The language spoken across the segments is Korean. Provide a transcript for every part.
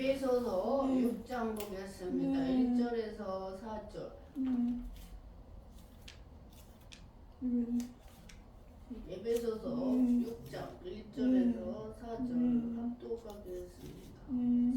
에베소서 네. 6장 보겠습니다. 네. 1절에서 4절. 에베소서 6장 1절에서 4절 합독하겠습니다.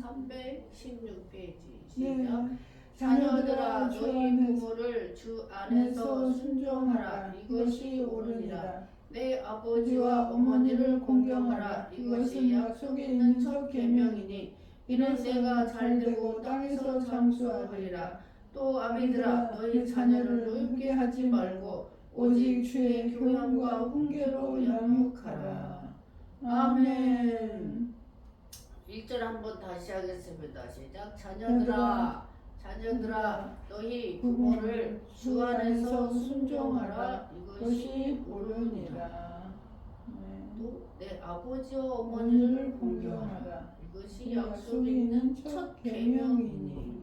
316페이지 시작. 자녀들아 너희 부모를 주 안에서 순종하라. 이것이 옳으니라. 내 아버지와 어머니를 공경하라. 이것이 약속이 있는 첫 계명이니 이는 내가 잘되고 땅에서 장수하리라. 또 아비들아 너희 자녀를 노엽게 하지 말고 오직 주의 교훈과 훈계로 양육하라. 아멘. 1절 한번 다시 하겠습니다. 시작. 자녀들아 너희 부모를 주 안에서 순종하라. 이것이 옳으니라. 또 내 아버지와 어머니를 공경하라. 이것이 약속 있는 첫 계명이니.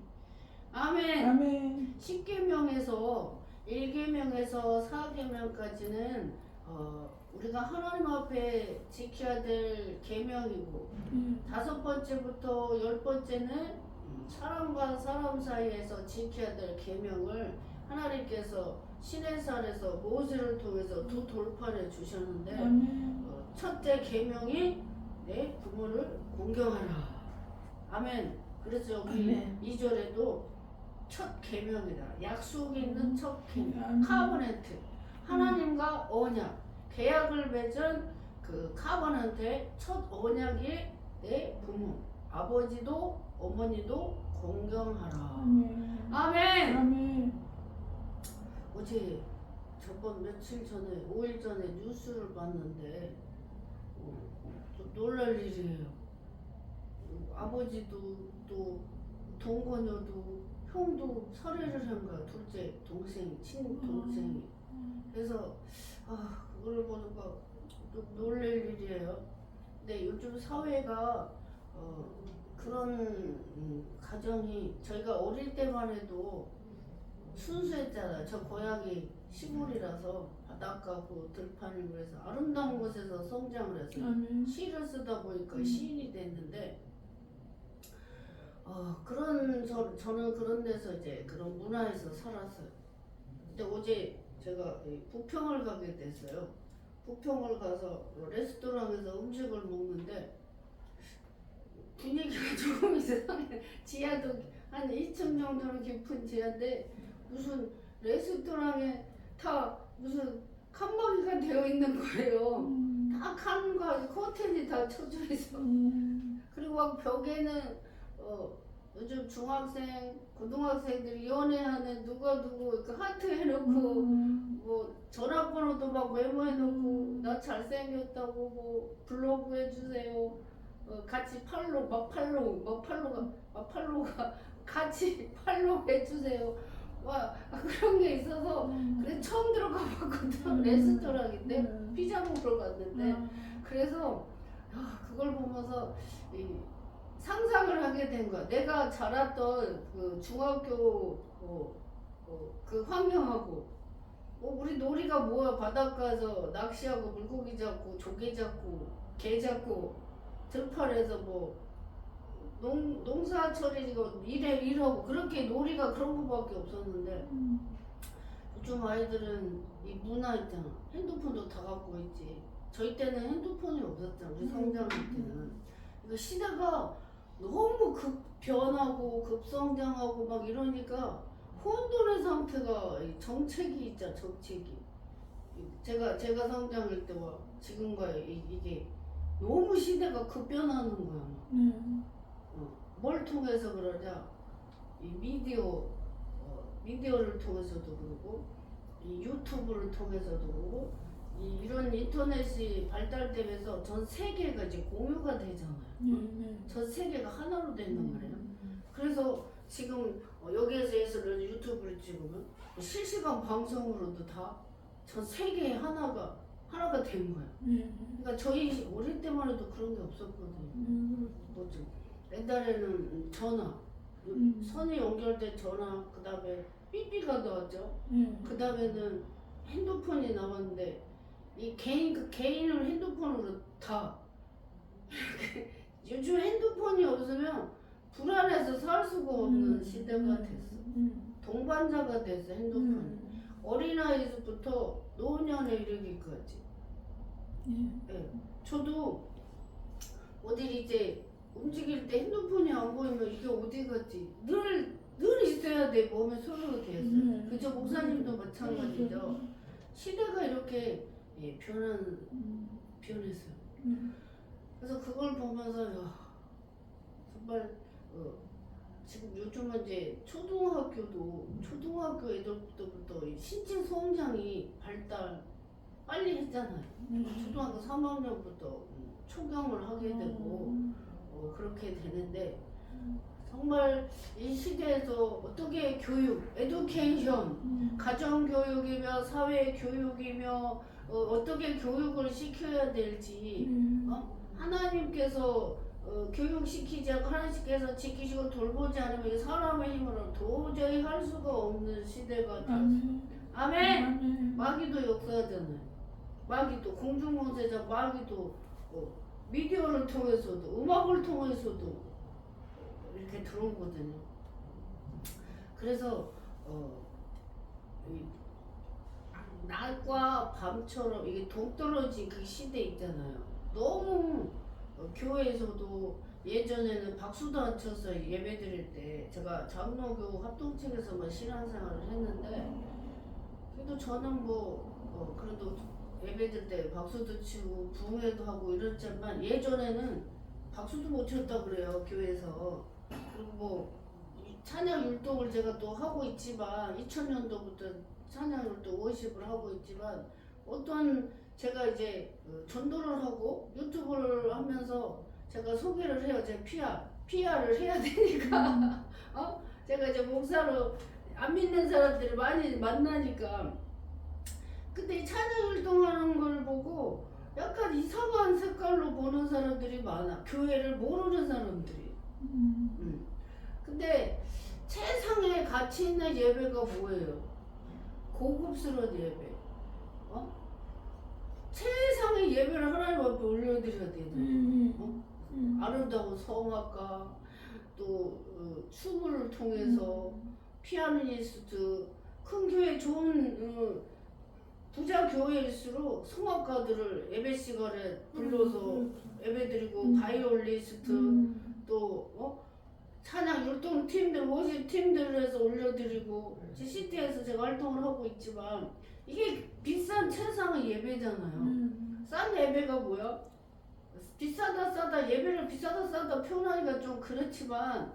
아멘. 아멘. 10계명에서 1계명에서 4계명까지는 우리가 하나님 앞에 지켜야 될 계명이고 5번째부터 10번째는 사람과 사람 사이에서 지켜야 될 계명을 하나님께서 시내산에서 모세를 통해서 두 돌판에 주셨는데 첫째 계명이 내 부모를 공경하라. 아멘. 그래서 여기 2절에도 첫 계명이다. 약속이 있는 첫 계명. 카버넌트. 하나님과 언약. 계약을 맺은 그 카버넌트의 첫 언약이 내 부모. 아버지도 어머니도 공경하라. 아멘. 아멘. 어제 저번 며칠 전에 5일 전에 뉴스를 봤는데 좀 놀랄 일이에요. 아버지도 또 동거녀도 형도 살해를 한 거야. 둘째 동생, 친동생이. 그래서 그걸 보니까 좀 놀랄 일이에요. 근데 요즘 사회가 그런 가정이 저희가 어릴 때만 해도 순수했잖아요. 저 고향이 시골이라서 바닷가고 들판이고 그래서 아름다운 곳에서 성장을 해서 시를 쓰다 보니까 시인이 됐는데 저는 그런 데서 이제 그런 문화에서 살았어요. 근데 어제 제가 부평을 가게 됐어요. 부평을 가서 레스토랑에서 음식을 먹는데 분위기가 조금 이상해. 지하도 한 2층 정도는 깊은 지하인데 무슨 레스토랑에 다 무슨 칸막이가 되어 있는 거예요. 다 칸과 커튼이 다 쳐져 있어. 그리고 막 벽에는 요즘 중학생, 고등학생들이 연애하는 누가 누구 그 하트 해놓고 뭐 전화번호도 막 메모해놓고 나 잘생겼다고 뭐 블로그 해주세요. 같이 팔로우가 같이 팔로우 해주세요. 와 그런 게 있어서 그래 처음 들어가 봤거든. 레스토랑인데 피자 먹으러 갔는데 그래서 그걸 보면서 상상을 하게 된 거야. 내가 자랐던 그 중학교 그 환경하고 우리 놀이가 뭐야? 바닷가에서 낚시하고 물고기 잡고 조개 잡고 게 잡고 들판에서 뭐 농사철이고 일하고 그렇게 놀이가 그런 거밖에 없었는데 요즘 아이들은 이 문화 있잖아. 핸드폰도 다 갖고 있지. 저희 때는 핸드폰이 없었잖아. 우리 성장할 때는. 그러니까 시대가 너무 급변하고 급성장하고 막 이러니까 혼돈의 상태가 정책이 있잖아. 정책이 제가 성장할 때와 지금과 이게 너무 시대가 급변하는 거야. 뭘 통해서 그러냐? 이 미디어를 통해서도 그러고 이 유튜브를 통해서도 그러고 이런 인터넷이 발달되면서 전 세계가 이제 공유가 되잖아요. 전 세계가 하나로 된단 말이에요. 그래서 지금 여기에서 유튜브를 찍으면 실시간 방송으로도 다 전 세계에 하나가 된 거야. 그러니까 저희 어릴 때만 해도 그런 게 없었거든요. 뭐죠? 옛날에는 전화, 선이 연결된 전화, 그 다음에 삐삐가 나왔죠. 그 다음에는 핸드폰이 나왔는데 이 개인을 핸드폰으로 다 요즘 핸드폰이 없으면 불안해서 살 수가 없는 시대가 됐어. 동반자가 됐어 핸드폰이. 어린아이부터 노년에 이르기까지. 예. 저도 어딜 이제 움직일 때 핸드폰이 안 보이면 이게 어디 갔지? 늘 있어야 돼. 몸에 소리가 됐어요. 그저 목사님도 마찬가지죠. 시대가 이렇게 변했어요. 그래서 그걸 보면서 정말 지금 요즘은 이제 초등학교 애들부터 신체 성장이 발달 빨리 했잖아요. 초등학교 3학년부터 초경을 하게 되고 그렇게 되는데 정말 이 시대에서 어떻게 교육, 에듀케이션, 가정교육이며 사회교육이며 어떻게 교육을 시켜야 될지 하나님께서 교육시키지 않고 하나님께서 지키시고 돌보지 않으면 이 사람의 힘으로 도저히 할 수가 없는 시대가 되었어요. 아멘! 마귀도 역사하잖아요. 마귀도 공중권세자 마귀도 미디어를 통해서도 음악을 통해서도 이렇게 들어오거든요. 그래서 이 낮과 밤처럼 이게 동떨어진 그 시대 있잖아요. 너무 교회에서도 예전에는 박수도 안 쳐서 예배 드릴 때 제가 장로교 합동측에서만 신앙생활을 했는데 그래도 저는 그래도 예배 드릴 때 박수도 치고 부흥회도 하고 이랬지만 예전에는 박수도 못 쳤다 그래요 교회에서. 그리고 찬양 율동을 제가 또 하고 있지만 2000년도부터 찬양 율동 50을 하고 있지만 어떤 제가 이제 전도를 하고 유튜브를 하면서 제가 소개를 해요. 제가 PR을 해야 되니까 제가 이제 목사로 안 믿는 사람들이 많이 만나니까 근데 이 찬양 율동하는 걸 보고 약간 이상한 색깔로 보는 사람들이 많아. 교회를 모르는 사람들이. 근데 최상의 가치 있는 예배가 뭐예요? 고급스러운 예배. 최상의 예배를 하나님 앞에 올려드려야 되잖아요. 아름다운 성악가, 또 춤을 통해서 피아니스트, 큰 교회 좋은 부자 교회일수록 성악가들을 예배 시간에 불러서 예배드리고 바이올리스트 또 찬양 율동 팀들 워십 팀들을 해서 올려드리고 CCT에서 제가 활동을 하고 있지만 이게 비싼 최상의 예배잖아요. 싼 예배가 뭐야? 비싸다 싸다 예배를 비싸다 싸다 표현하기가 좀 그렇지만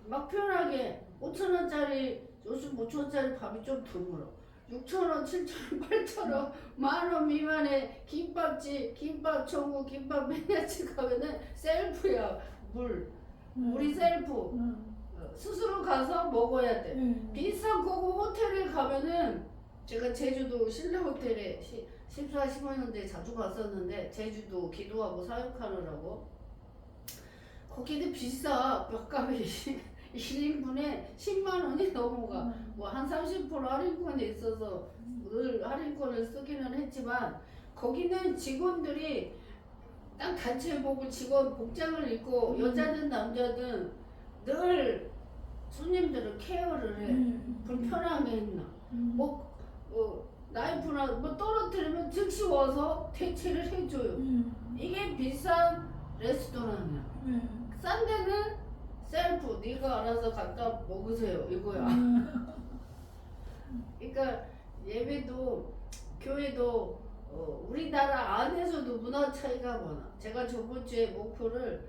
막 표현하게 5,000원짜리 요즘 5,000원짜리 밥이 좀 드물어. 6,000원, 7,000원, 8,000원, 10,000원 미만의 김밥집, 김밥 천국, 김밥 매니아집 가면은 셀프야. 물이 셀프. 스스로 가서 먹어야 돼. 비싼 고급 호텔에 가면은 제가 제주도 신라 호텔에 14, 15년대 자주 갔었는데 제주도 기도하고 사역하느라고 거기는 비싸. 뼈값이 1인분에 10만 원이 넘어가. 한 30% 할인권이 있어서 늘 할인권을 쓰기는 했지만 거기는 직원들이 딱 단체복을 직원 복장을 입고 여자든 남자든 늘 손님들을 케어를 해. 불편하게 했나. 나이프나 떨어뜨리면 즉시 와서 대체를 해줘요. 이게 비싼 레스토랑이야. 싼 데는 셀프 네가 알아서 갖다 먹으세요 이거야. 그러니까 예배도 교회도 우리나라 안에서도 문화 차이가 많아. 제가 저번 주에 목포를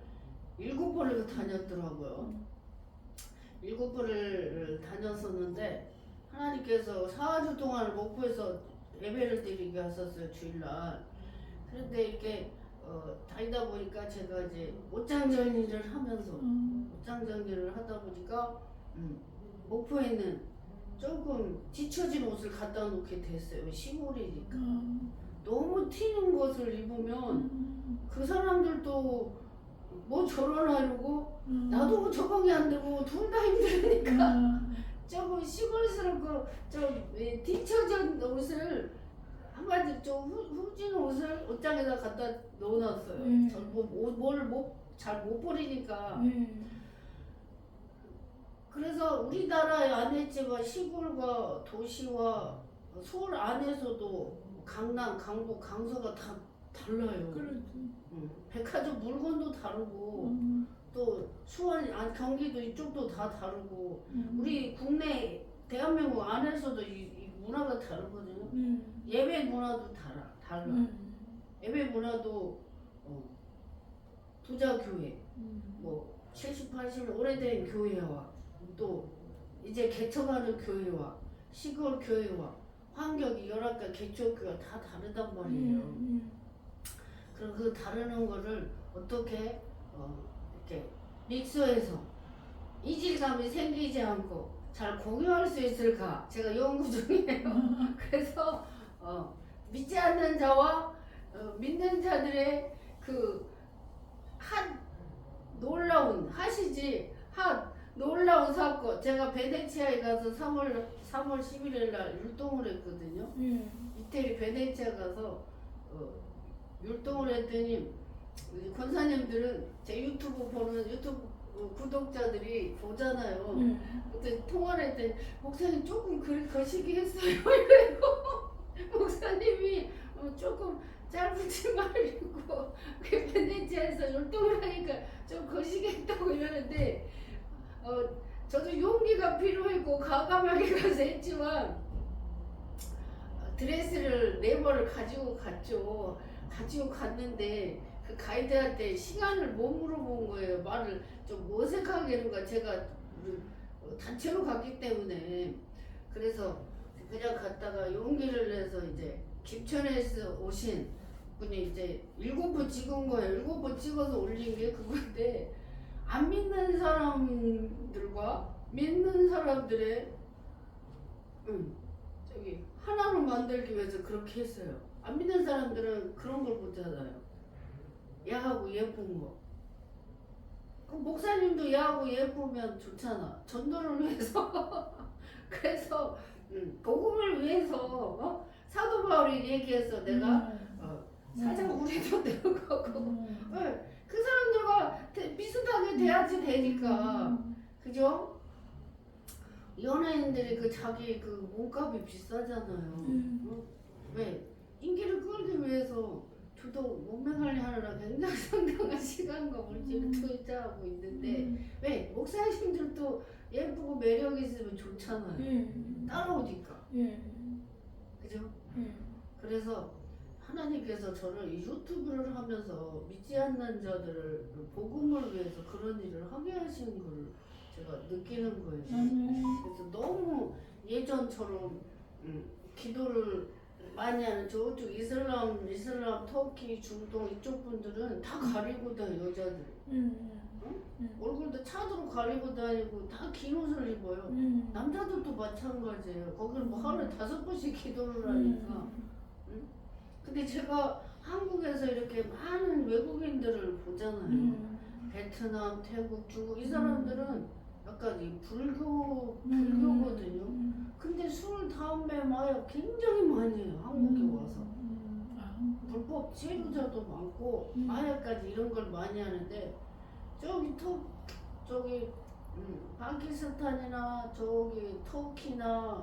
7번을 다녔더라고요. 7번을 다녔었는데 하나님께서 4주 동안 목포에서 예배를 드리게 하셨어요 주일날. 그런데 이렇게 다니다 보니까 제가 이제 옷장 정리를 하면서 옷장 정리를 하다 보니까 목포에는 조금 뒤처진 옷을 갖다 놓게 됐어요. 시골이니까. 너무 튀는 것을 입으면 그 사람들도 뭐 저러나 이러고 나도 적응이 안 되고 둘 다 힘드니까 조금 시골스럽고 좀 뒤처진 옷을 한마디 좀 후진 옷을 옷장에다 갖다 넣어놨어요. 뭘 잘 못 버리니까. 그래서 우리나라에 안 했지만 시골과 도시와 서울 안에서도 강남, 강북, 강서가 다 달라요. 그렇지. 백화점 물건도 다르고 또 수원, 경기도 이쪽도 다 다르고 우리 국내 대한민국 안에서도 이 문화가 다르거든요. 예배 문화도 달라. 예배 문화도 부자교회, 뭐 70, 80년 오래된 교회와 또 이제 개척하는 교회와 시골 교회와 환경이 열악과 개척교회가 다 다르단 말이에요. 그럼 그 다르는 거를 어떻게 이렇게 믹스해서 이질감이 생기지 않고 잘 공유할 수 있을까? 제가 연구 중이에요. 그래서 믿지 않는 자와 믿는 자들의 그 한 놀라운 놀라운 사건. 제가 베네치아에 가서 3월 11일 날 율동을 했거든요. 이태리 베네치아 가서 율동을 했더니 권사님들은 제 유튜브 보는 유튜브 구독자들이 보잖아요. 그때 통화를 했더니 목사님 조금 거시기 했어요. 이래고 목사님이 조금 짧은지 말고 베네치아에서 율동을 하니까 좀 거시기했다고 이러는데 저도 용기가 필요했고 과감하게 가서 했지만 드레스를 4벌을 가지고 갔죠. 가지고 갔는데 그 가이드한테 시간을 못 물어본 거예요. 말을 좀 어색하게 하는 거야. 제가 단체로 갔기 때문에. 그래서 그냥 갔다가 용기를 내서 이제 김천에서 오신 분이 이제 7번 찍은 거예요. 7번 찍어서 올린 게 그건데 안 믿는 사람들과 믿는 사람들의 저기 하나로 만들기 위해서 그렇게 했어요. 안 믿는 사람들은 그런 걸 보잖아요. 야하고 예쁜 거. 그 목사님도 야하고 예쁘면 좋잖아. 전도를 위해서. 그래서 복음을 위해서 사도 바울이 얘기해서 내가 사자굴에도 되는 거고 그 사람들과 비슷하게 돼야지 되니까. 그죠? 연예인들이 그 자기 그 몸값이 비싸잖아요. 왜? 인기를 끌기 위해서 저도 몸매 관리하느라 굉장히 상당한 시간과 물질을 투자하고 있는데 왜? 목사님들도 예쁘고 매력 있으면 좋잖아요. 따라오니까. 그죠? 그래서 하나님께서 저를 이 유튜브를 하면서 믿지 않는 자들을 복음을 위해서 그런 일을 하게 하신 걸 제가 느끼는 거예요. 그래서 너무 예전처럼 기도를 많이 하는 저쪽 이슬람, 터키, 중동 이쪽 분들은 다 가리고 다녀. 여자들 얼굴도 차도로 가리고 다니고 다 긴 옷을 입어요. 남자들도 마찬가지예요. 거기는 뭐 하루에 5번씩 기도를 하니까. 근데 제가 한국에서 이렇게 많은 외국인들을 보잖아요. 베트남, 태국, 중국 이 사람들은 약간 이 불교거든요. 근데 술, 담배, 마약 굉장히 많이 해요. 한국에 와서. 불법 체류자도 많고 마약까지 이런 걸 많이 하는데 저기 파키스탄이나 저기 터키나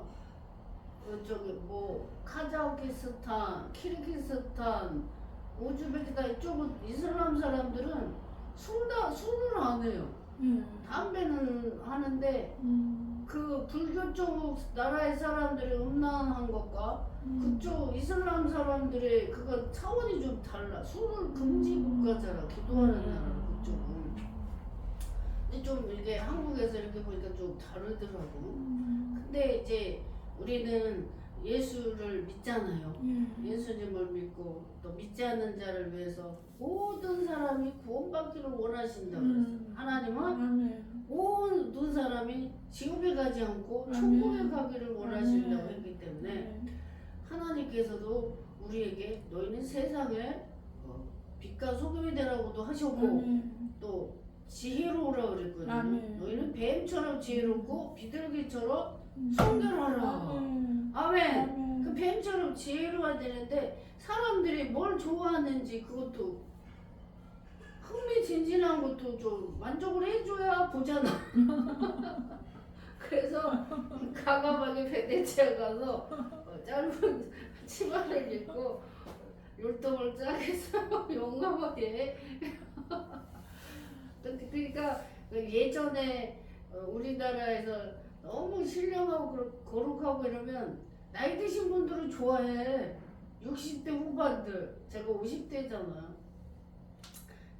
저기 뭐 카자흐스탄, 키르기스탄, 우즈베키스탄 이쪽은 이슬람 사람들은 술을 안 해요. 담배는 하는데 그 불교 쪽 나라의 사람들이 음란한 것과 그쪽 이슬람 사람들의 그거 차원이 좀 달라. 술을 금지 국가잖아. 기도하는 나라 그쪽은. 근데 좀 이게 한국에서 이렇게 보니까 좀 다르더라고. 근데 이제 우리는 예수를 믿잖아요. 예수님을 믿고 또 믿지 않는 자를 위해서 모든 사람이 구원받기를 원하신다 그랬어요. 하나님은 모든 사람이 지옥에 가지 않고 천국에 가기를 원하신다고 했기 때문에 하나님께서도 우리에게 너희는 세상에 빛과 소금이 되라고도 하셨고 또 지혜로우라 그랬거든요. 너희는 뱀처럼 지혜롭고 비둘기처럼 순결하라. 아멘. 그 뱀처럼 지혜로워야 되는데 사람들이 뭘 좋아하는지 그것도 흥미진진한 것도 좀 만족을 해줘야 보잖아. 그래서 과감하게 베네치아 가서 짧은 치마를 입고 율동을 쫙 해서 용감하게 그러니까 예전에 우리나라에서 너무 신령하고 거룩하고 이러면 나이 드신 분들은 좋아해. 60대 후반들, 제가 50대잖아요.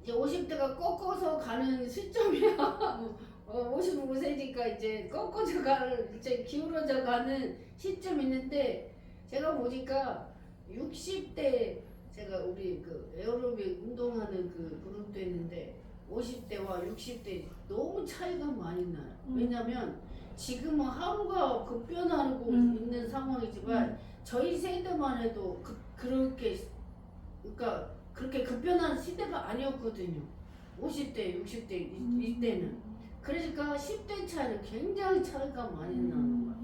이제 50대가 꺾어서 가는 시점이야. 55세니까 이제 꺾어져 가는, 이제 기울어져 가는 시점이 있는데, 제가 보니까 60대, 제가 우리 그 에어로빅 운동하는 그 그룹도 있는데, 50대와 60대 너무 차이가 많이 나요. 왜냐면 지금은 하루가 급변하고 있는 상황이지만 저희 세대만 해도 그렇게, 그러니까 그렇게 급변하는 시대가 아니었거든요. 50대, 60대 이때는. 그러니까 10대 차이는 굉장히 차이가 많이 나는 거야.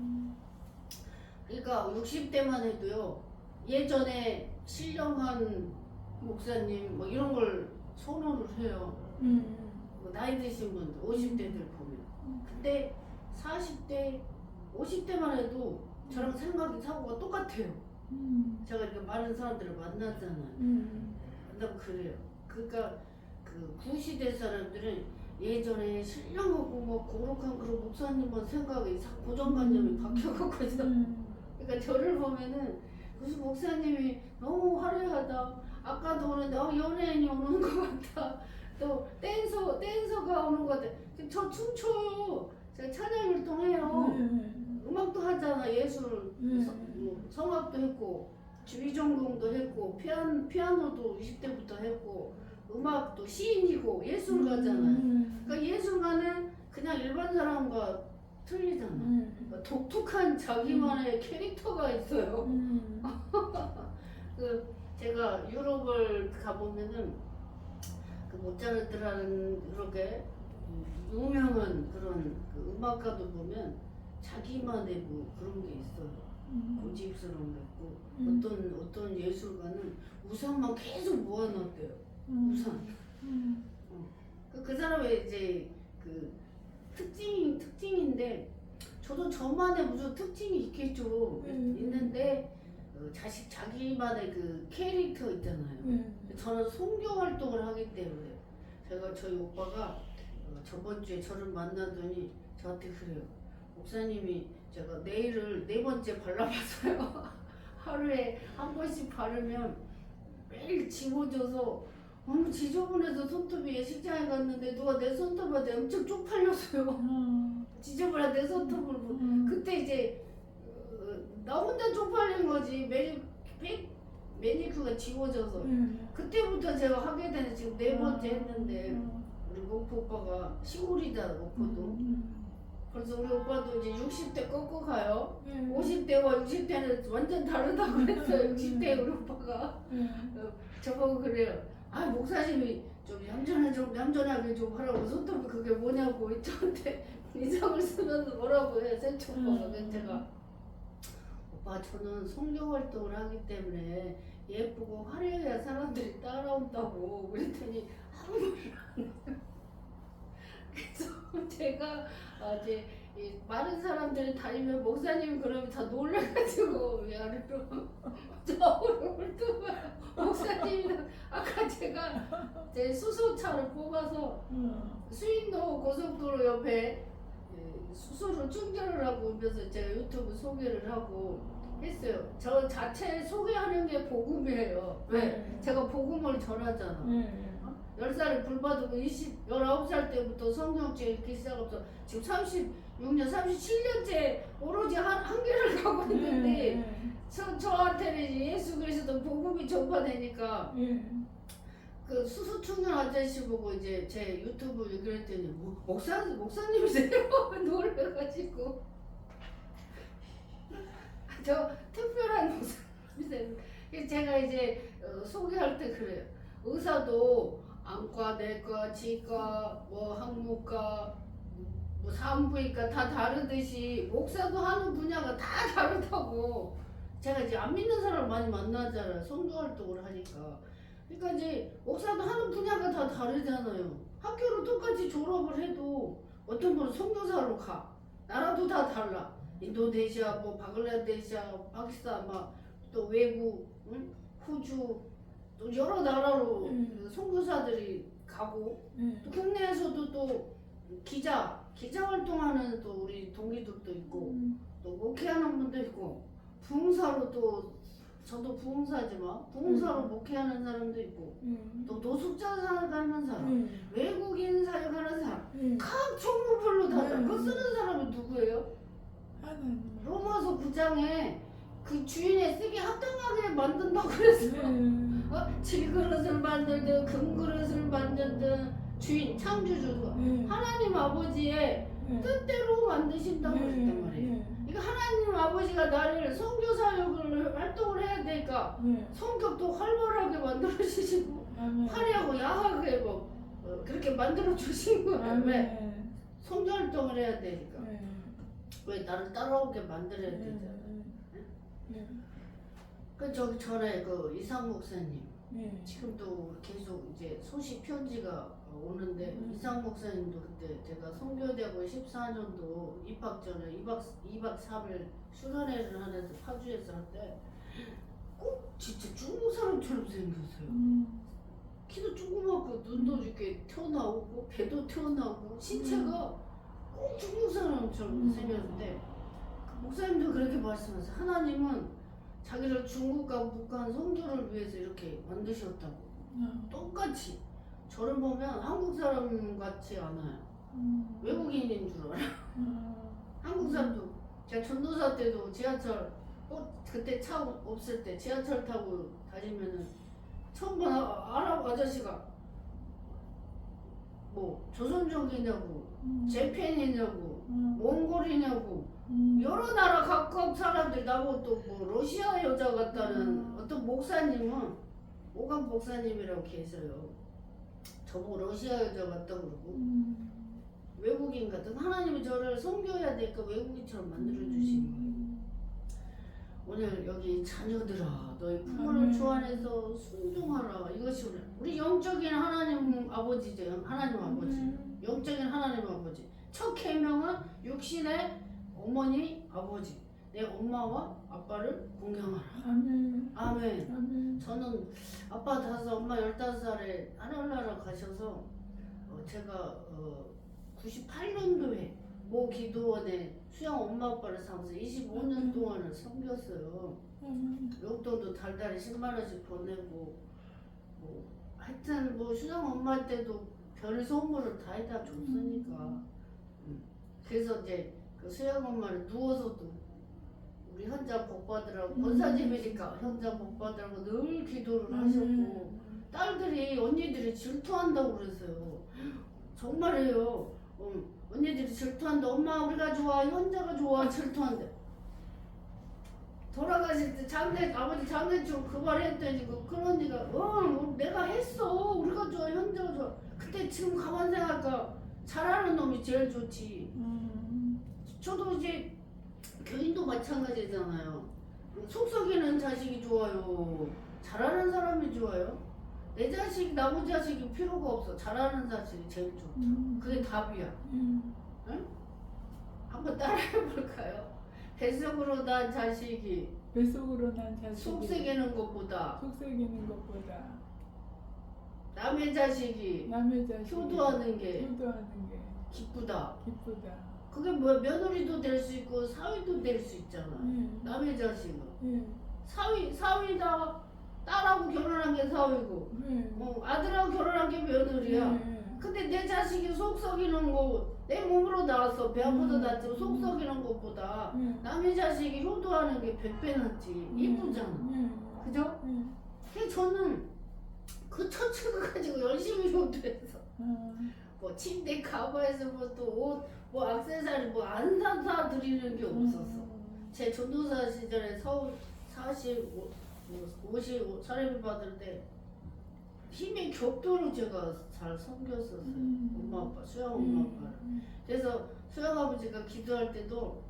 그러니까 60대만 해도요, 예전에 신령한 목사님 뭐 이런 걸 선호를 해요. 뭐 나이 드신 분들, 50대들 보면. 근데 40대, 50대만 해도 저랑 생각이 사고가 똑같아요. 제가 이렇게 많은 사람들을 만나잖아요. 근데 그래요. 그러니까 그 구시대 사람들은 예전에 신령하고 뭐 거룩한 그런 목사님만 생각이 고정관념이 바뀌어갔거든요. 그러니까 저를 보면은 무슨 목사님이 너무 화려하다. 아까도 오는데 연예인이 오는 것 같다. 또 댄서가 오는 것 같아. 저 춤춰요. 제가 찬양 활동해요. 음악도 하잖아. 예술, 성악도 했고, 주의전공도 했고, 피아노도 20대부터 했고, 음악도 시인이고, 예술가잖아요. 그러니까 예술가는 그냥 일반 사람과 틀리잖아. 그러니까 독특한 자기만의 캐릭터가 있어요. 그 제가 유럽을 가보면은 그 모차르트라는 그렇게 유명한 그런 그 음악가도 보면 자기만의 뭐 그런 게 있어요. 고집스러운 게 있고 어떤 예술가는 우산만 계속 모아놨대요. 우산. 그 사람의 이제 그 특징인데 저도 저만의 무슨 특징이 있겠죠. 있는데 자기만의 그 캐릭터 있잖아요. 저는 선교 활동을 하기 때문에 제가 저희 오빠가 저번 주에 저를 만나더니 저한테 그래요. 목사님이 제가 네일을 4번째 발라봤어요. 하루에 한 번씩 바르면 매일 지워져서 너무 지저분해서 손톱이 예식장에 갔는데 누가 내 손톱한테 엄청 쪽팔렸어요. 지저분한 내 손톱을 그때 이제 나 혼자 쪽팔린 거지. 매니큐어가 지워져서 그때부터 제가 하게 되는 지금 4번째 했는데 우리 목포 오빠가 시골이다. 목포도 그래서 우리 오빠도 이제 60대 꺾어 가요. 50대와 60대는 완전 다르다고 했어요. 60대 우리 오빠가 저보고 그래요. 아 목사님이 좀 얌전하게 좀 하라고. 손톱이 그게 뭐냐고 저한테 인상을 쓰면서 뭐라고 해. 센치 오빠가. 그래서 제가 오빠 저는 선교 활동을 하기 때문에 예쁘고 화려해야 사람들이 따라온다고 그랬더니 아무 말을 안 해요. 그래서 제가 이제 많은 사람들이 다니면 목사님이 그러면 다 놀라가지고 위아래로 저으로 훑으면 목사님이 아까 제가 제 수소차를 뽑아서 수인도 고속도로 옆에 수소를 충전을 하고 오면서 제가 유튜브 소개를 하고 했어요. 저 자체 소개하는 게 복음이에요. 왜? 제가 복음을 전하잖아. 10살에 불바두고 19살 때부터 성경책 읽기 시작해서 지금 36년, 37년째 오로지 한 길을 가고 있는데 저한테는 예수 그리스도 복음이 전파되니까 그 수소 충전 아저씨 보고 이제 제 유튜브 얘기를 했더니 목사님이세요? 놀래가지고 저 특별한 목사님이세요. 제가 이제 소개할 때 그래요. 의사도 안과, 내과, 치과, 뭐 항문과, 뭐 산부인과 다 다르듯이 목사도 하는 분야가 다 다르다고. 제가 이제 안 믿는 사람을 많이 만나잖아요. 선교 활동을 하니까. 그러니까 이제 목사도 하는 분야가 다 다르잖아요. 학교를 똑같이 졸업을 해도 어떤 분은 선교사로 가. 나라도 다 달라. 인도네시아, 뭐 방글라데시아, 파키스탄, 막 또 외국, 응? 호주, 또 여러 나라로 그 선교사들이 가고 또 국내에서도 또 기자 활동하는 또 우리 동기들도 있고 또 목회하는 분도 있고 부흥사로 또 저도 부흥사지만 부흥사로 목회하는 사람도 있고 또 노숙자 사역하는 사람, 외국인 사역하는 사람, 각 종류별로 다 달라. 그 쓰는 사람이 누구예요? 로마서 9장에 그 주인의 쓰기 합당하게 만든다고 그랬어. 질그릇을 만들든 금그릇을 만들든 주인 창조주가 하나님 아버지의 뜻대로 만드신다고 그랬단 말이에요. 그러니까 하나님 아버지가 나를 선교 사역을 활동을 해야 되니까 성격도 활발하게 만들어 주시고 화려하고 야하게 뭐 그렇게 만들어 주신 거예요. 왜? 선교 활동을 해야 되니까. 왜 나를 따라오게 만들어야 되잖아. 그 저기 전에 그 이상 목사님 지금도 계속 이제 소식 편지가 오는데 이상 목사님도 그때 제가 선교대학원 14년도 입학 전에 2박 3일 수련회를 하면서 파주에서 할 때 꼭 진짜 중국 사람처럼 생겼어요. 키도 조그맣고 눈도 이렇게 튀어나오고 배도 튀어나오고 신체가 꼭 중국 사람처럼 생겼는데 그 목사님도 그렇게 말씀하세요. 하나님은 자기를 중국과 북한 선교를 위해서 이렇게 만드셨다고. 똑같이 저를 보면 한국 사람 같지 않아요. 외국인인 줄 알아요. 한국 사람도 제가 전도사 때도 지하철 그때 차 없을 때 지하철 타고 다니면은 처음 본 아랍 아저씨가 뭐 조선족이냐고 재팬이냐고 몽골이냐고 여러 나라 각국 사람들이 나보고 또 뭐 러시아 여자 같다는 어떤 목사님은 오강 목사님이라고 계세요. 저보고 러시아 여자 같다고 그러고 외국인 같은 하나님이 저를 섬겨야 되니까 외국인처럼 만들어 주신 거예요. 오늘 여기 자녀들아 너희 부모를 주 안에서 순종하라. 이것이 우리 영적인 하나님 아버지죠. 하나님 아버지 영적인 하나님 아버지 첫 계명은 육신의 어머니 아버지 내 엄마와 아빠를 공경하라. 아멘. 아멘. 저는 아빠 5, 엄마 15살에 하늘나라 가셔서 제가 98년도에 모 기도원에 수양 엄마 아빠를 삼아서 25년 동안을 섬겼어요. 용돈도 달달이 10만 원씩 보내고 뭐 하여튼 뭐 수양 엄마 때도 별 선물을 다 해다 줬으니까 그래서 이제 그 수양 엄마를 누워서도 우리 현자 복 받으라고 권사님이니까 현자 복 받으라고 늘 기도를 하셨고 딸들이 언니들이 질투한다고 그랬어요. 정말이에요. 언니들이 질투한다. 엄마 우리가 좋아 현자가 좋아 질투한대. 돌아가실 때 아버지 장례처럼 그 말 했더니 큰 언니가 내가 했어 우리가 좋아 현자가 좋아. 그때 지금 가만 생각하니까 잘하는 놈이 제일 좋지. 저도 이제 교인도 마찬가지잖아요. 속썩이는 자식이 좋아요. 잘하는 사람이 좋아요. 내 자식, 나무 자식이 필요가 없어. 잘하는 자식이 제일 좋죠. 그게 답이야. 응? 한번 따라해볼까요? 뱃속으로 난 자식이 속썩이는 것보다 남의 자식이 효도하는 게 기쁘다. 그게 뭐 며느리도 될 수 있고 사위도 될 수 있잖아. 남의 자식은 사위다. 딸하고 결혼한 게 사위고 아들하고 결혼한 게 며느리야. 근데 내 자식이 속썩이는 거 내 몸으로 나왔어. 배 아파서 낳았지만 속썩이는 것보다 남의 자식이 효도하는 게 100배 낫지. 이쁘잖아. 그죠? 그래서 저는 그 처치를 가지고 열심히 효도해서 뭐 침대 커버에서부터 옷, 뭐 액세서리 뭐 안 사다 드리는 게 없었어. 제 전도사 시절에 서울 50 사례비 받을 때 힘의 격도로 제가 잘 섬겼었어요. 엄마 아빠 수양 엄마 아빠를. 그래서 수양 아버지가 기도할 때도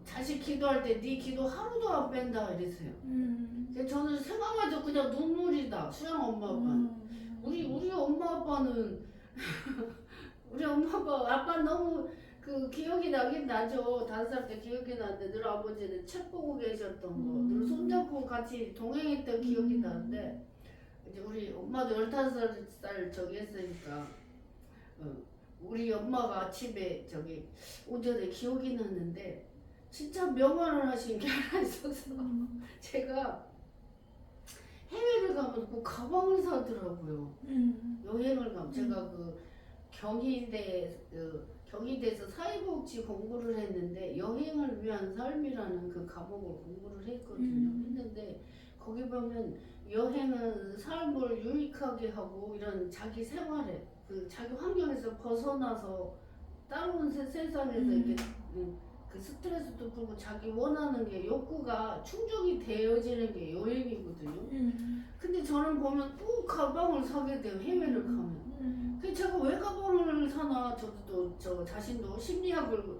자식 기도할 때 네 기도 하루도 안 뺀다 이랬어요. 그래서 저는 생각마저 그냥 눈물이다. 수양 엄마 아빠는 우리 엄마 아빠는 우리 엄마 아빠 너무 그 기억이 나긴 나죠. 5살 때 기억이 나는데 늘 아버지는 책 보고 계셨던 거, 늘 손잡고 같이 동행했던 기억이 나는데 이제 우리 엄마도 15살 저기 했으니까 우리 엄마가 아침에 저기 오전에 기억이 났는데 진짜 명언을 하신 게 하나 있어서 제가 해외를 가면 꼭 가방을 사더라고요. 여행을 가면 제가 그 경희대에서 사회복지 공부를 했는데 여행을 위한 삶이라는 그 과목을 공부를 했거든요. 했는데 거기 보면 여행은 삶을 유익하게 하고 이런 자기 생활에 그 자기 환경에서 벗어나서 다른 세상에서 이렇게 그 스트레스도 풀고 자기 원하는 게 욕구가 충족이 되어지는 게 여행이거든요. 근데 저는 보면 꼭 가방을 사게 돼요. 해외를 가면. 그 제가 왜 가방을 사나 저도 저 자신도 심리학을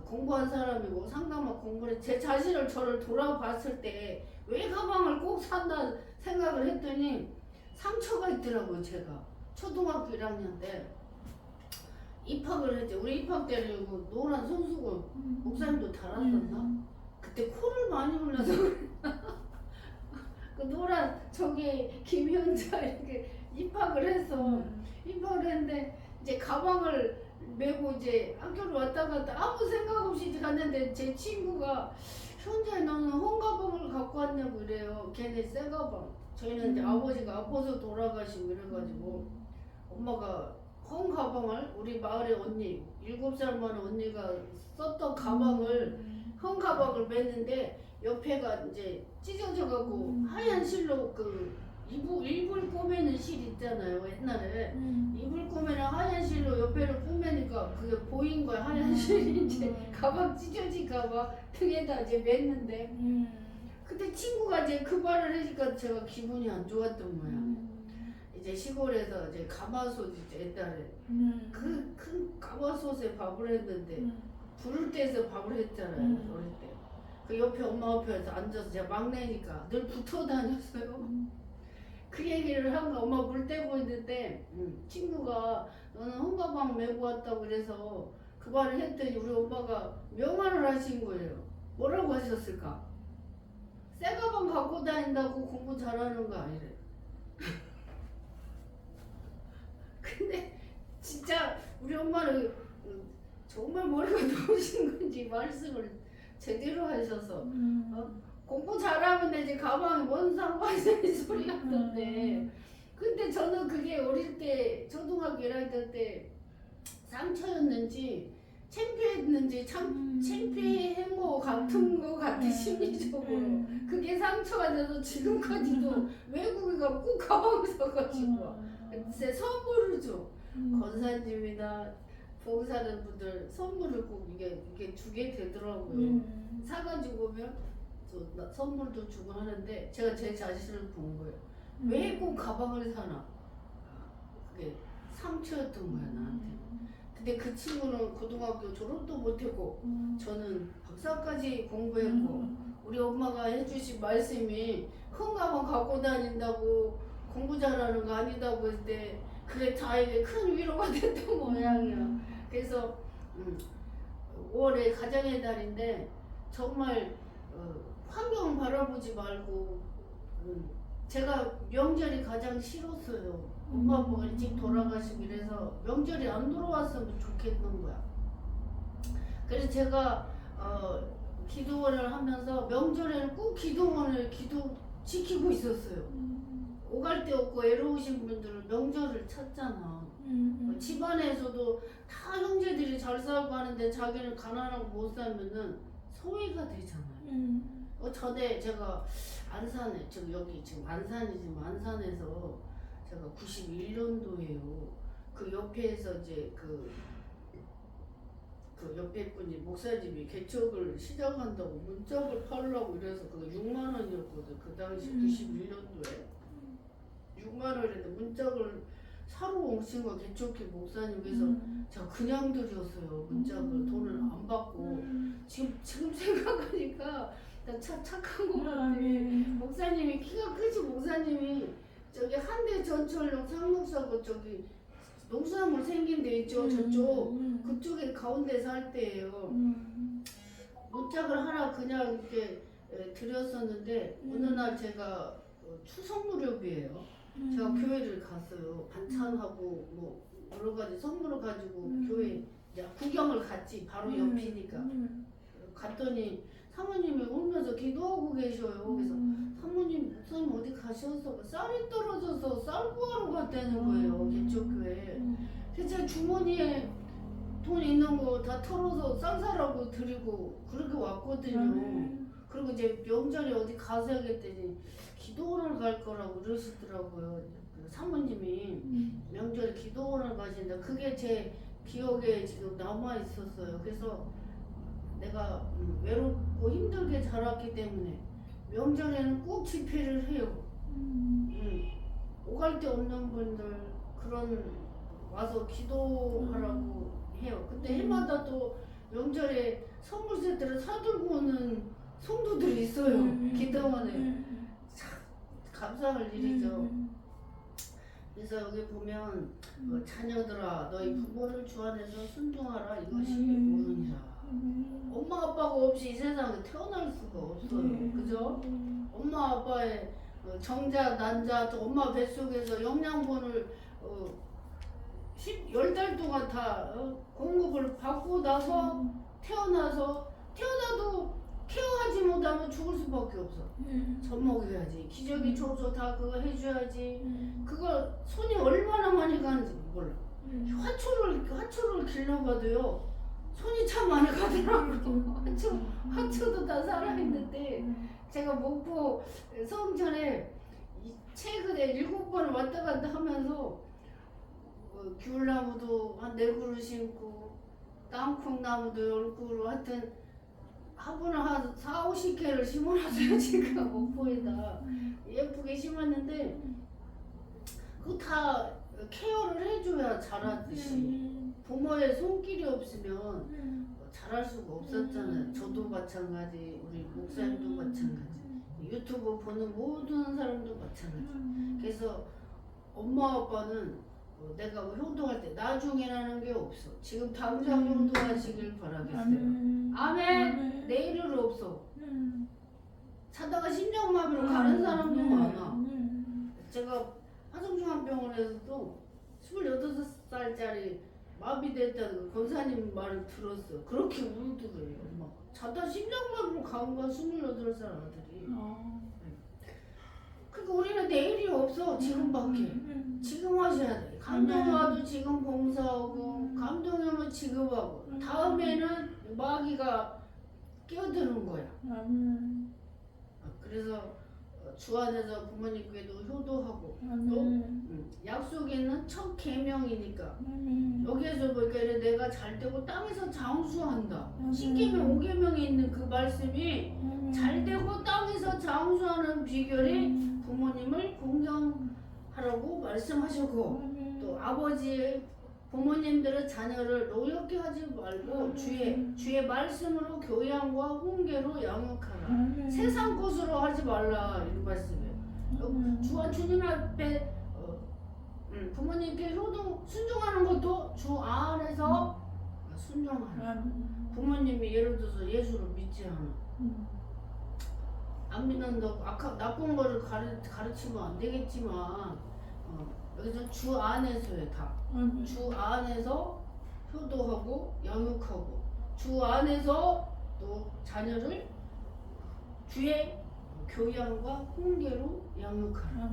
공부한 사람이고 상담학 공부를 제 자신을 저를 돌아봤을 때 왜 가방을 꼭 산다 생각을 했더니 상처가 있더라고요. 제가 초등학교 1학년 때 입학을 했죠. 우리 입학 때는 그 노란 손수건 목사님도 달았었나? 그때 코를 많이 흘려서 그 노란 저기 김현자 이렇게 입학을 해서 입학을 했는데 이제 가방을 메고 이제 학교를 왔다 갔다 아무 생각 없이 이제 갔는데 제 친구가 현자에 너는 헌가방을 갖고 왔냐고 그래요. 걔네 새 가방. 저희는 이제 아버지가 아파서 돌아가시고 이래가지고 엄마가 헌 가방을 우리 마을의 언니 7살 많은 언니가 썼던 가방을 헌 가방을 맸는데 옆에가 이제 찢어져가고 하얀 실로 그 이불 꼬매는 실 있잖아요 옛날에 이불 꼬매는 하얀 실로 옆에를 꼬매니까 그게 보인 거야 하얀 실이 이제 가방 찢어질까봐 등에다 이제 맸는데 그때 친구가 이제 그 말을 하니까 제가 기분이 안 좋았던 거야. 이제 시골에서 이제 가마솥 이제 옛날에 그 큰 가마솥에 밥을 했는데 불을 떼서 밥을 했잖아요 어릴 때. 그 옆에 엄마 옆에서 앉아서 제가 막내니까 늘 붙어 다녔어요. 그 얘기를 한 거 엄마 물 떼고 있는데 친구가 너는 헌가방 메고 왔다고 그래서 그 말을 했더니 우리 엄마가 명언을 하신 거예요. 뭐라고 하셨을까? 새 가방 갖고 다닌다고 공부 잘하는 거 아니래. 근데 진짜 우리 엄마는 정말 머리가 좋으신 건지 말씀을 제대로 하셔서 공부 잘하면 되지 가방에 뭔 상관이 있는 소리 같던데 근데 저는 그게 어릴 때 초등학교 1학년 때 상처였는지 창피했는지 참 창피한 거 같은 거 같아 심리적으로 그게 상처가 돼서 지금까지도 외국에 가면 꼭 가방을 사가지고 제 선물을 줘 권사님이나 봉사하는 분들 선물을 꼭 이게 주게 되더라고요. 사가지고 오면 저 선물도 주고 하는데 제가 제 자신을 본 거예요. 왜 꼭 가방을 사나? 그게 상처였던 거야 나한테. 근데 그 친구는 고등학교 졸업도 못했고 저는 박사까지 공부했고 우리 엄마가 해주신 말씀이 큰 가방 갖고 다닌다고 공부 잘하는 거 아니다고 했을 때 그게 다에게 큰 위로가 됐던 모양이야. 그래서 5월에 가정의 달인데 정말 환경 바라보지 말고 제가 명절이 가장 싫었어요. 엄마 아빠가 일찍 돌아가시고 이래서 명절이 안 돌아왔으면 좋겠는 거야. 그래서 제가 기도원을 하면서 명절에는 꼭 기도원을 지키고 있었어요. 오갈 데 없고 외로우신 분들은 명절을 찾잖아. 집안에서도 다 형제들이 잘 살고 하는데 자기는 가난하고 못 살면은 소외가 되잖아요. 전에 제가 안산에 지금 여기 지금 안산이지만 안산에서 제가 91년도에요. 그 옆에서 이제 그 옆에 분이 목사님이 개척을 시작한다고 문짝을 팔려고 이래서 그 6만 원이었거든. 그 당시 91년도에 6만 원인데 문짝을 사러 오신 거 개척회 목사님께서 제가 그냥 드렸어요. 문짝을 돈을 안 받고 지금 생각하니까 나 착한 거 같아. 목사님이 키가 크지 목사님이 저기 한대 전철역 상록사고 저기 농수산물 생긴 데 있죠. 저쪽 그쪽에 가운데 살 때예요. 문짝을 하나 그냥 이렇게 드렸었는데 어느 날 제가 추석 무렵이에요. 제가 교회를 갔어요. 반찬하고 뭐 여러 가지 선물을 가지고 교회 이제 구경을 갔지. 바로 옆이니까. 갔더니 사모님이 울면서 기도하고 계셔요. 그래서 사모님 목사님 어디 가셔서 쌀이 떨어져서 쌀 구하러 갔다는 거예요. 개척교회. 그래서 제가 주머니에 돈 있는 거 다 털어서 쌀 사라고 드리고 그렇게 왔거든요. 그리고 이제 명절에 어디 가서 하겠더니 기도원을 갈 거라고 그러시더라고요. 그 사모님이 명절에 기도원을 가신다. 그게 제 기억에 지금 남아 있었어요. 그래서 내가 외롭고 힘들게 자랐기 때문에 명절에는 꼭 집회를 해요. 오갈 데 없는 분들 그런 와서 기도하라고 해요. 근데 해마다 또 명절에 선물 세트를 사들고 오는 성도들이 있어요. 기도원에. 참 감사할 일이죠. 그래서 여기 보면 자녀들아 너희 부모를 주 안에서 순종하라 이것이 옳으니라. 엄마 아빠가 없이 이 세상에 태어날 수가 없어요. 그죠? 엄마 아빠의 정자 난자 또 엄마 뱃속에서 영양분을 10달 동안 다 공급을 받고 나서 태어나도 케어하지 못하면 죽을 수밖에 없어. 젖 먹여야지. 기저귀 줘서 다 그거 해줘야지. 그걸 손이 얼마나 많이 가는지 몰라. 화초를 길러봐도요. 손이 참 많이 가더라고요. 화초도 다 살아있는데 제가 목포 성전에 최근에 7번 왔다 갔다 하면서 귤나무도 한 4그루 심고 땅콩나무도 10그루 하여튼 화분을 한 4, 50개를 심어놨어요. 지금 목포에다 예쁘게 심었는데 그거 다 케어를 해줘야 자라듯이 부모의 손길이 없으면 잘할 수가 없었잖아요. 저도 마찬가지, 우리 목사님도 마찬가지, 유튜브 보는 모든 사람도 마찬가지. 그래서 엄마 아빠는 내가 효도할 때 나중에라는 게 없어. 지금 당장 효도하시길 바라겠어요. 아멘. 내일은 없어. 자다가 심장마비로 가는 사람도 많아. 제가 화성중앙병원에서도 28살짜리 마비됐다는 권사님 말을 들었어요. 그렇게 울더래요. 엄마가. 자다 심장마비로 간 거야 28살 아들이. 그러니까 우리는 내일이 없어. 지금밖에. 지금 하셔야 돼. 감동이 와도 지금 봉사하고 감동이 오면 지금 하고 다음에는 마귀가 끼어드는 거야. 그래서 주 안에서 부모님께도 효도하고 또 약속에 있는 첫 계명이니까 여기에서 보니까 이래 내가 잘 되고 땅에서 장수한다. 10계명 5계명에 있는 그 말씀이 잘 되고 땅에서 장수하는 비결이 부모님을 공경하라고 말씀하셨고 또 아버지 부모님들의 자녀를 노엽게 하지 말고 주의 말씀으로 교양과 훈계로 양육하라. 세상 것으로 하지 말라 이런 말씀이에요. 주님 앞에 부모님께 효도 순종하는 것도 주 안에서 순종하라. 부모님이 예를 들어서 예수를 믿지 않아. 안 믿는다고 나쁜 거를 가르치면 안 되겠지만 여기서 주 안에서요 다. 주 안에서 효도하고 양육하고 주 안에서 또 자녀를 주의 교양과 훈계로 양육하라.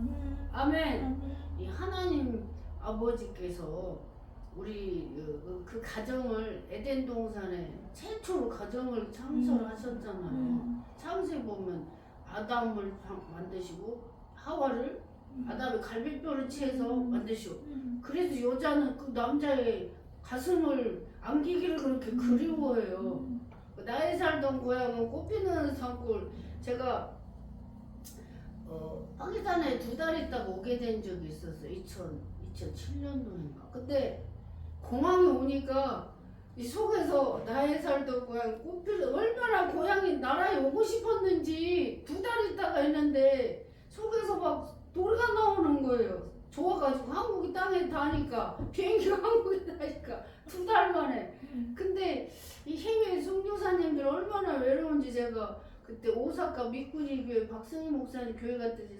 아멘. 이 하나님 아버지께서 우리 그 가정을 에덴 동산에 최초로 가정을 창설하셨잖아요. 창세에 보면 아담을 만드시고 하와를 아담의 갈비뼈를 채해서 만드시고 그래서 여자는 그 남자의 가슴을 안기기를 그렇게 그리워해요. 나의 살던 고향은 꽃피는 산골. 제가 파키스탄에 2달 있다가 오게 된 적이 있었어요. 2007년도인가. 근데 공항에 오니까 이 속에서 나의 살던 고향 꽃피는 얼마나 고향이 나라에 오고 싶었는지 2달 있다가 했는데 속에서 막 노래가 나오는 거예요. 좋아가지고 한국이 땅에 닿으니까 비행기가 한국에 닿으니까 2달 만에. 근데 이 해외 선교사님들 얼마나 외로운지 제가 그때 오사카 미꾸리 교회 박승희 목사님 교회 갔더니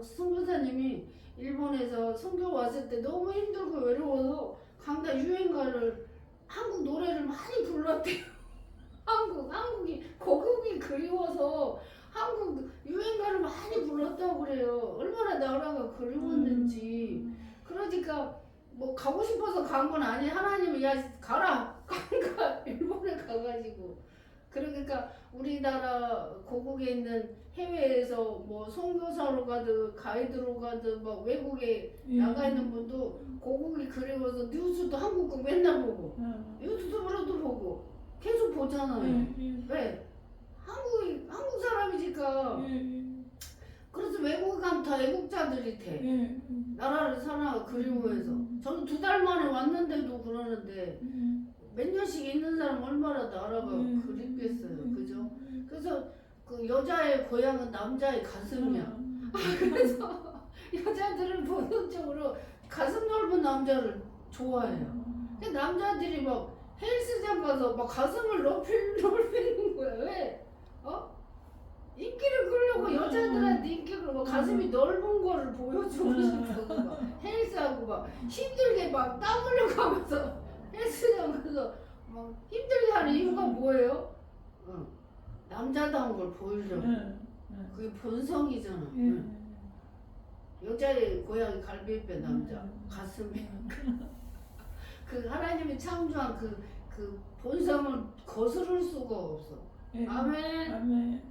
선교사님이 일본에서 선교 왔을 때 너무 힘들고 외로워서 강다 유행가를 한국 노래를 많이 불렀대요. 한국이 고국이 그리워서 한국 유행가를 많이 불렀다고 그래요. 얼마나 나라가 그리웠는지. 그러니까 뭐 가고 싶어서 간 건 아니. 하나님이 야 가라 가 일본에 가가지고. 그러니까 우리나라 고국에 있는 해외에서 뭐 선교사로 가든 가이드로 가든 막 외국에 나가 있는 분도 고국이 그리워서 뉴스도 한국 거 맨날 보고 유튜브로도 보고 계속 보잖아요. 왜? 한국 사람이니까. 그래서 외국에 가면 다 애국자들이 돼. 나라를 사랑 그리워해서. 저는 2달 만에 왔는데도 그러는데 몇 년씩 있는 사람 얼마나 나라가 그립겠어요. 그죠? 그래서 그 여자의 고향은 남자의 가슴이야. 그래서 여자들은 본능적으로 가슴 넓은 남자를 좋아해요. 근데 남자들이 막 헬스장 가서 막 가슴을 넓히는 거야. 왜? 인기를 끌려고 여자들한테 인기를 끌고 가슴이 넓은 거를 보여주고 싶다고 막 헬스하고 막 힘들게 막 땀 흘려고 하면서 헬스장 가서 막 힘들게 하는 이유가 뭐예요? 남자다운 걸 보이려고. 그게 본성이잖아. 여자의 고향이 갈비뼈 남자 가슴이 그 하나님이 창조한 그 본성을 거스를 수가 없어. 아멘.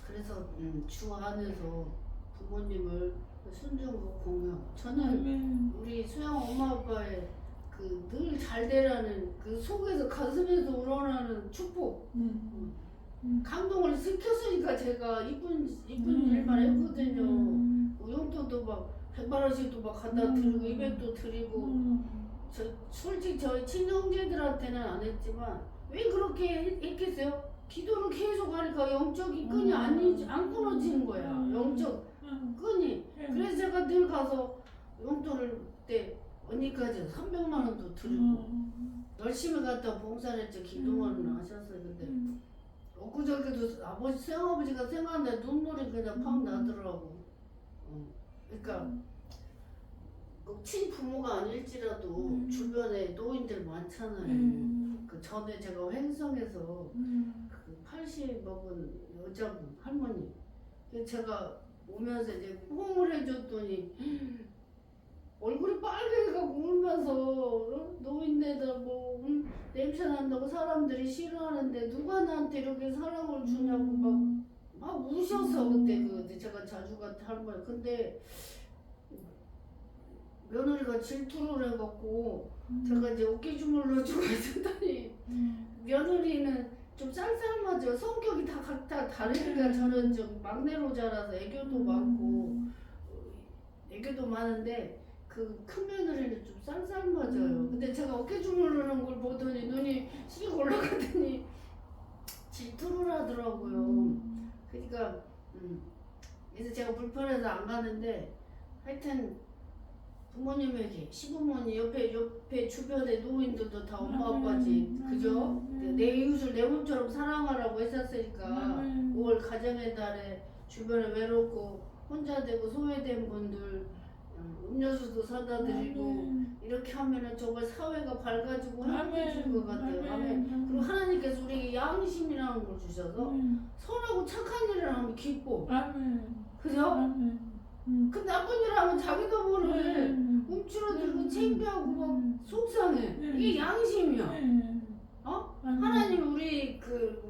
그래서 주 안에서 부모님을 순종하고 공유하고 저는 우리 수영 엄마 아빠의 그 늘 잘 되라는 그 속에서 가슴에서 우러나는 축복 감동을 시켰으니까 제가 이쁜 일만 했거든요. 용돈도 막 100만 원씩도 막 갖다 드리고 200도 드리고 솔직히 저희 친형제들한테는 안 했지만 왜 그렇게 했겠어요? 기도를 계속 하니까 영적인 끈이 안 끊어지는 거야. 영적 끈이. 그래서 제가 늘 가서 용돈을 그때 언니까지 300만 원도 드리고 열심히 갔다 봉사를 했죠. 기도원을 하셨어요. 근데 엊그저께도 아버지 생아버지가 생각하는데 눈물이 그냥 팍 나더라고. 그러니까 친부모가 아닐지라도 주변에 노인들 많잖아요. 그 전에 제가 횡성에서 그 80 먹은 여자분 할머니 제가 오면서 이제 포옹을 해줬더니 얼굴이 빨개가고 울면서 노인네들 뭐 냄새 난다고 사람들이 싫어하는데 누가 나한테 이렇게 사랑을 주냐고 막 우셔서 그때 제가 자주 갔던 할머니. 근데 며느리가 질투를 해갖고 제가 이제 어깨주물러 주고 있었더니 며느리는 좀 쌀쌀맞아요. 성격이 다 각자 다르니까 저는 좀 막내로 자라서 애교도 많고 애교도 많은데 그 큰 며느리는 좀 쌀쌀맞아요. 근데 제가 어깨주물르는 걸 보더니 눈이 씩 올라가더니 질투를 하더라고요. 그러니까 그래서 제가 불편해서 안 가는데 하여튼 부모님에게 시부모님 옆에 주변에 노인들도 다 엄마 아빠지. 그죠? 내 이웃을 내 몸처럼 사랑하라고 했었으니까 5월 가정의 달에 주변에 외롭고 혼자 되고 소외된 분들 음료수도 사다 드리고 이렇게 하면은 정말 사회가 밝아지고 행복해질 것 같아요. 아멘. 그리고 하나님께서 우리에게 양심이라는 걸 주셔서 선하고 착한 일을 하면 기뻐. 그죠? 그 나쁜 일을 하면 자기도 모르게 움츠러들고 창피하고 막 속상해. 이게 양심이야. 하나님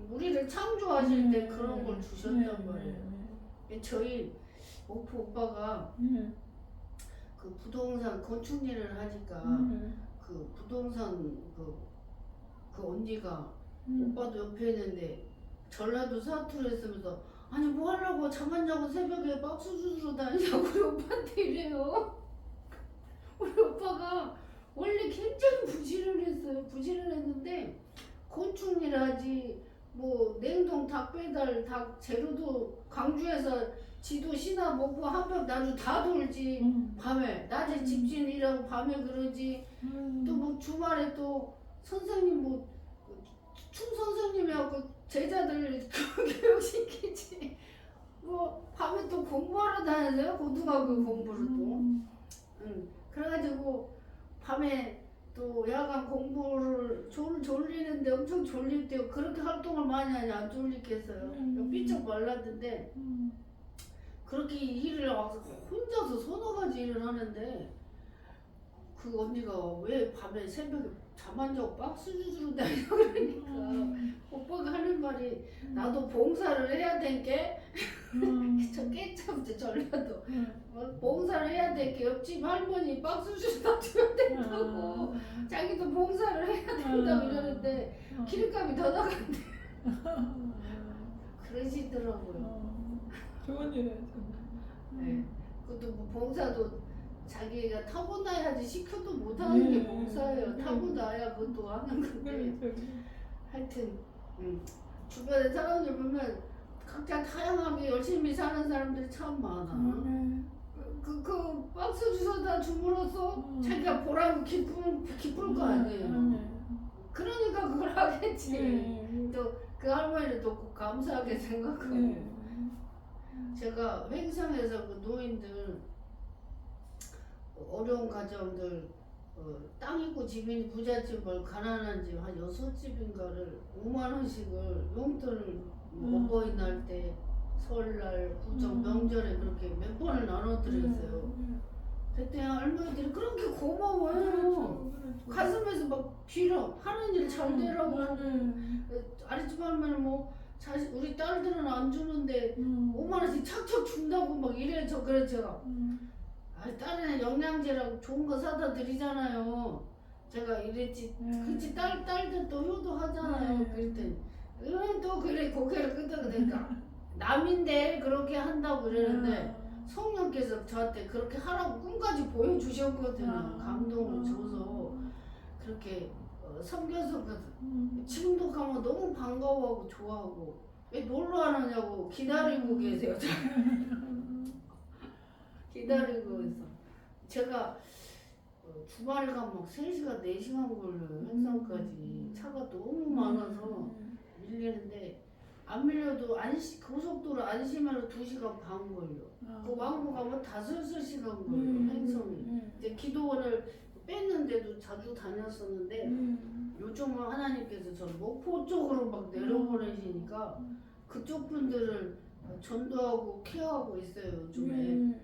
우리를 창조하실 때 그런 걸 주셨단 말이에요. 저희 오빠가 그 부동산 건축 일을 하니까 그 부동산 그 언니가 오빠도 옆에 있는데 전라도 사투리 했으면서 아니 뭐 하려고 잠 안 자고 새벽에 박수 주스러 다니냐고 우리 오빠한테 이래요. 우리 오빠가 원래 굉장히 부지런을 했는데 건축 일 하지 뭐 냉동 닭 배달 닭 재료도 광주에서 지도 시나 먹고 한벽 나주 다 돌지. 밤에 낮에 집주인 일하고 밤에 그러지. 또 뭐 주말에 또 선생님 뭐 춤 선생님이하고 제자들 교육시키지. 뭐 밤에 또 공부하러 다녔어요. 고등학교 공부를 또. 그래가지고 밤에 또 야간 공부를 졸리는데 엄청 졸릴 때 그렇게 활동을 많이 하냐 안 졸리겠어요. 삐쩍 말랐는데 그렇게 일을 와서 혼자서 서너 가지 일을 하는데 그 언니가 왜 밤에 새벽에 잠 안 자고 박스 주스로 다니냐 그러니까 오빠가 하는 말이 나도 봉사를 해야 된게 저 깨참지 전라도 봉사를 해야 된게 옆집 할머니 박스 주스다 줘야 된다고 자기도 봉사를 해야 된다고 이러는데 기름값이 더 나간대. 그러시더라고요. 좋은 일이에요. 네. 그것도 뭐 봉사도 자기가 타고나야지 시켜도 못하는 게 봉사예요. 타고나야 그것도 하는 건데 하여튼 주변에 사람들 보면 각자 다양하게 열심히 사는 사람들이 참 많아. 그 박스 주워다 줌으로써 자기가 보라고 기쁠 거 아니에요. 그러니까 그걸 하겠지. 또 그 할머니를 또 감사하게 생각하고. 제가 횡성에서 그 노인들 어려운 가정들 땅 있고 집 있는 부잣집을 가난한 집 한 6집인가를 5만 원씩을 용돈을 어버이날 때 설날 구정 명절에 그렇게 몇 번을 나눠드렸어요. 그때 할머니들이 그렇게 고마워요. 가슴에서 막 빌어 하는 일 잘 되라고. 아랫집 할머니는 뭐 자식 우리 딸들은 안 주는데 5만 원씩 착착 준다고 막 이래. 저 그래 제가 딸은 영양제라고 좋은 거 사다 드리잖아요. 제가 이랬지. 그치 딸들 또 효도하잖아요. 그랬더니 또 그래 고개를 끄덕이니까 남인데 그렇게 한다고 그러는데 성령께서 저한테 그렇게 하라고 꿈까지 보여주셨거든요. 감동을 줘서 그렇게 섬겨서 지금도 가면 너무 반가워하고 좋아하고 왜 놀러 안 오냐고 기다리고 계세요. 기다리고 있어. 제가 주말에 가면 막 3시간 4시간 걸려요. 횡성까지 차가 너무 많아서 밀리는데 안 밀려도 고속도로 안심하러 2시간 반 걸려. 그 왕복 가면 5시간 걸려. 횡성이. 이제 기도원을 뺐는데도 자주 다녔었는데 요즘은 하나님께서 저 목포 쪽으로 막 내려보내시니까 그쪽 분들을 전도하고 케어하고 있어요 요즘에.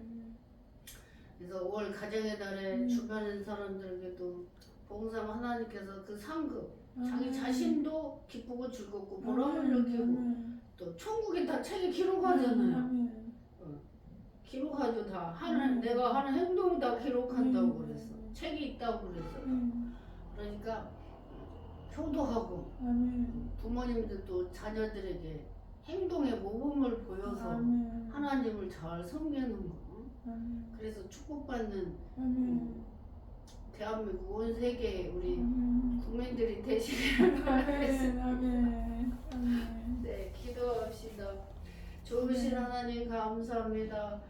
그래서 5월 가정의 달에 주변의 사람들에게도 봉사하면 하나님께서 그 상급 자기 자신도 기쁘고 즐겁고 보람을 느끼고 또 천국에 다 책에 기록하잖아요. 기록하죠 다. 내가 하는 행동이 다 기록한다고 그랬어. 책이 있다고 그랬어. 그러니까 효도하고 부모님들도 자녀들에게 행동의 모범을 보여서 하나님을 잘 섬기는 거. 그래서 축복받는 대한민국 온 세계 우리 국민들이 되시기를 바라겠습니다. 네, 기도합시다. 좋으신 하나님 감사합니다.